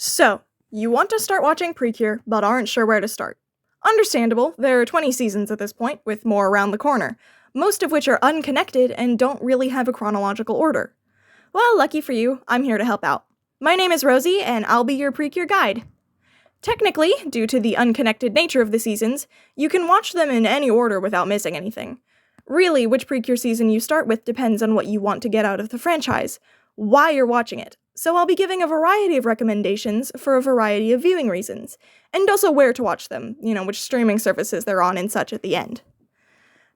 So, you want to start watching Precure, but aren't sure where to start. Understandable, there are 20 seasons at this point, with more around the corner, most of which are unconnected and don't really have a chronological order. Well, lucky for you, I'm here to help out. My name is Rosie, and I'll be your Precure guide. Technically, due to the unconnected nature of the seasons, you can watch them in any order without missing anything. Really, which Precure season you start with depends on what you want to get out of the franchise, why you're watching it, so I'll be giving a variety of recommendations for a variety of viewing reasons, and also where to watch them, which streaming services they're on and such at the end.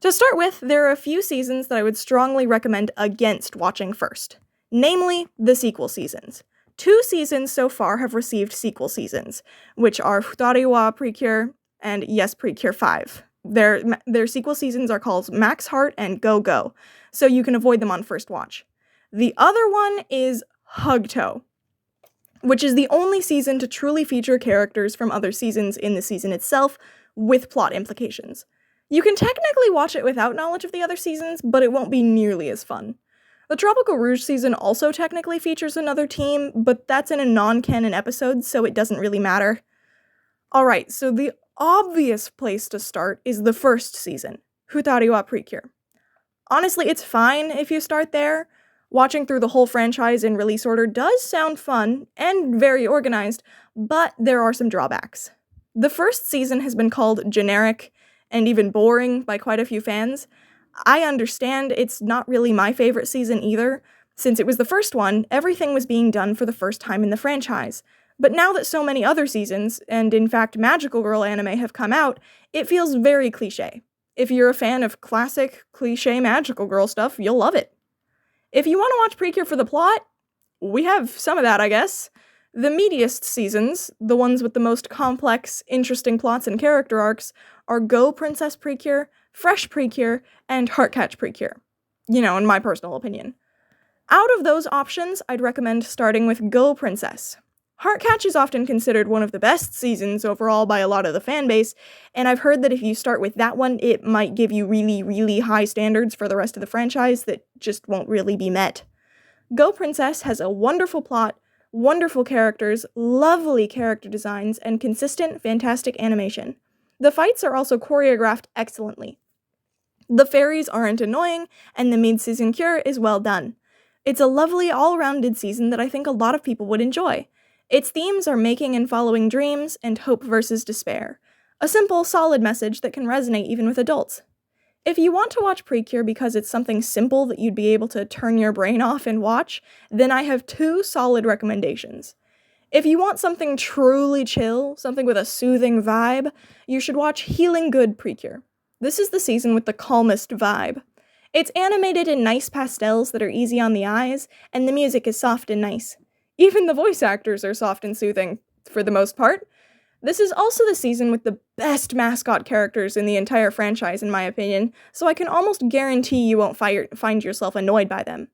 To start with, there are a few seasons that I would strongly recommend against watching first, namely the sequel seasons. 2 seasons so far have received sequel seasons, which are Futari wa Precure and Yes Precure 5. Their sequel seasons are called Max Heart and Go Go, so you can avoid them on first watch. The other one is Hugto, which is the only season to truly feature characters from other seasons in the season itself, with plot implications. You can technically watch it without knowledge of the other seasons, but it won't be nearly as fun. The Tropical Rouge season also technically features another team, but that's in a non-canon episode, so it doesn't really matter. Alright, so the obvious place to start is the first season, Futari wa Precure. Honestly, it's fine if you start there. Watching through the whole franchise in release order does sound fun and very organized, but there are some drawbacks. The first season has been called generic and even boring by quite a few fans. I understand it's not really my favorite season either. Since it was the first one, everything was being done for the first time in the franchise. But now that so many other seasons, and in fact Magical Girl anime have come out, it feels very cliché. If you're a fan of classic, cliché Magical Girl stuff, you'll love it. If you want to watch Precure for the plot, we have some of that, I guess. The meatiest seasons, the ones with the most complex, interesting plots and character arcs, are Go Princess Precure, Fresh Precure, and Heartcatch Precure. In my personal opinion. Out of those options, I'd recommend starting with Go Princess. Heartcatch is often considered one of the best seasons overall by a lot of the fanbase, and I've heard that if you start with that one, it might give you really, really high standards for the rest of the franchise that just won't really be met. Go Princess has a wonderful plot, wonderful characters, lovely character designs, and consistent, fantastic animation. The fights are also choreographed excellently. The fairies aren't annoying, and the mid-season cure is well done. It's a lovely, all-rounded season that I think a lot of people would enjoy. Its themes are making and following dreams, and hope versus despair. A simple, solid message that can resonate even with adults. If you want to watch Precure because it's something simple that you'd be able to turn your brain off and watch, then I have 2 solid recommendations. If you want something truly chill, something with a soothing vibe, you should watch Healing Good Precure. This is the season with the calmest vibe. It's animated in nice pastels that are easy on the eyes, and the music is soft and nice. Even the voice actors are soft and soothing, for the most part. This is also the season with the best mascot characters in the entire franchise, in my opinion, so I can almost guarantee you won't find yourself annoyed by them.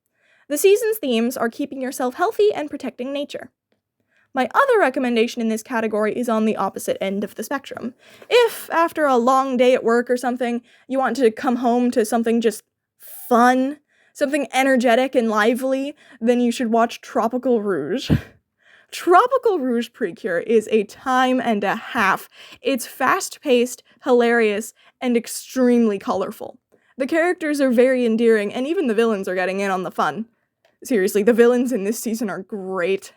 The season's themes are keeping yourself healthy and protecting nature. My other recommendation in this category is on the opposite end of the spectrum. If, after a long day at work or something, you want to come home to something just fun, something energetic and lively, then you should watch Tropical Rouge. Tropical Rouge Precure is a time and a half. It's fast-paced, hilarious, and extremely colorful. The characters are very endearing, and even the villains are getting in on the fun. Seriously, the villains in this season are great.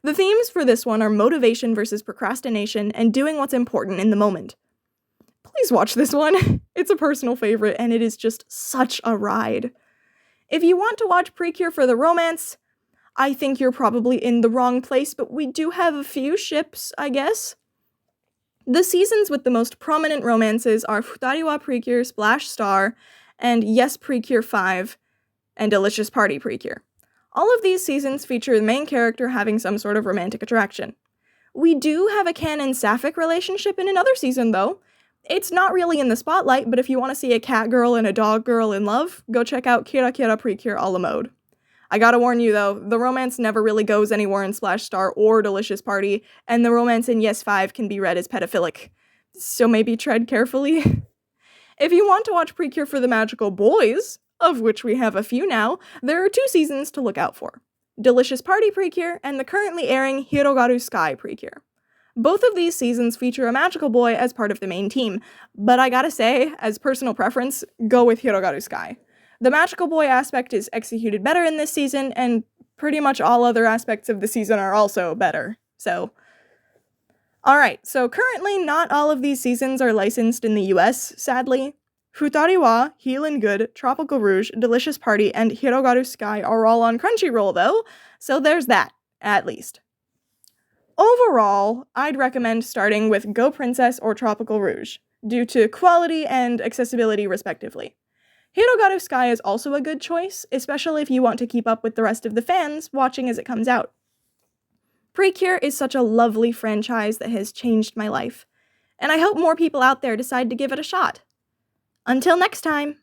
The themes for this one are motivation versus procrastination and doing what's important in the moment. Please watch this one. It's a personal favorite, and it is just such a ride. If you want to watch Precure for the romance, I think you're probably in the wrong place, but we do have a few ships, I guess. The seasons with the most prominent romances are Futari wa Precure, Splash Star, and Yes Precure 5, and Delicious Party Precure. All of these seasons feature the main character having some sort of romantic attraction. We do have a canon sapphic relationship in another season, though. It's not really in the spotlight, but if you want to see a cat girl and a dog girl in love, go check out Kira Kira Precure a la mode. I gotta warn you though, the romance never really goes anywhere in Splash Star or Delicious Party, and the romance in Yes 5 can be read as pedophilic. So maybe tread carefully. If you want to watch Precure for the magical boys, of which we have a few now, there are 2 seasons to look out for. Delicious Party Precure, and the currently airing Hirogaru Sky Precure. Both of these seasons feature a magical boy as part of the main team, but I gotta say, as personal preference, go with Hirogaru Sky. The magical boy aspect is executed better in this season, and pretty much all other aspects of the season are also better, so... Alright, so currently not all of these seasons are licensed in the US, sadly. Futari wa, Healin' Good, Tropical Rouge, Delicious Party, and Hirogaru Sky are all on Crunchyroll though, so there's that, at least. Overall, I'd recommend starting with Go Princess or Tropical Rouge, due to quality and accessibility respectively. Hirogaru Sky is also a good choice, especially if you want to keep up with the rest of the fans watching as it comes out. Precure is such a lovely franchise that has changed my life, and I hope more people out there decide to give it a shot. Until next time!